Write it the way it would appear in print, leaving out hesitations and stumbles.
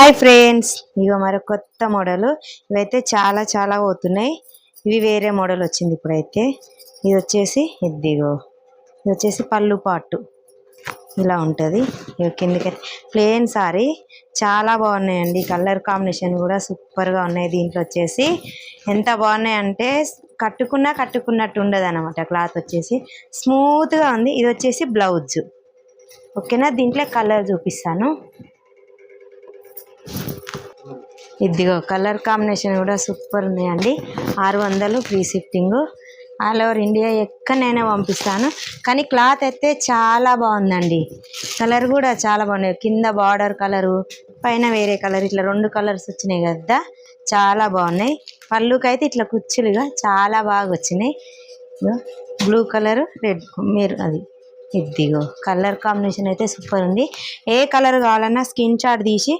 Hi friends, ఇగో మరి కొత్త model. ఇవైతే చాలా చాలా పోతున్నాయి. ఇవి వేరే మోడల్ వచ్చింది ఇప్పుడైతే. ఇది వచ్చేసి ఇదిగో, ఇది వచ్చేసి పళ్ళు పాటు ఇలా ఉంటుంది. ఇక కిందకైతే ప్లెయిన్ సారీ చాలా బాగున్నాయండి. కలర్ కాంబినేషన్ కూడా సూపర్గా ఉన్నాయి. దీంట్లో వచ్చేసి ఎంత బాగున్నాయి అంటే కట్టుకున్నట్టు ఉండదు అనమాట. క్లాత్ వచ్చేసి స్మూత్గా ఉంది. ఇది వచ్చేసి బ్లౌజ్. ఓకేనా, దీంట్లో కలర్ చూపిస్తాను. ఇదిగో కలర్ కాంబినేషన్ కూడా సూపర్ ఉన్నాయండి. 600 free shipping. All over India ఎక్కడైనా పంపిస్తాను. కానీ క్లాత్ అయితే చాలా బాగుందండి. కలర్ కూడా చాలా బాగున్నాయి. కింద బార్డర్ కలరు, పైన వేరే కలర్, ఇట్లా 2 కలర్స్ వచ్చినాయి కదా, చాలా బాగున్నాయి. పళ్ళుకైతే ఇట్లా కుచ్చులుగా చాలా బాగా వచ్చినాయి. బ్లూ కలరు, రెడ్, మీరు అది ఇదిగో కలర్ కాంబినేషన్ అయితే సూపర్ ఉంది. ఏ కలర్ కావాలన్నా స్క్రీన్ షాట్ తీసి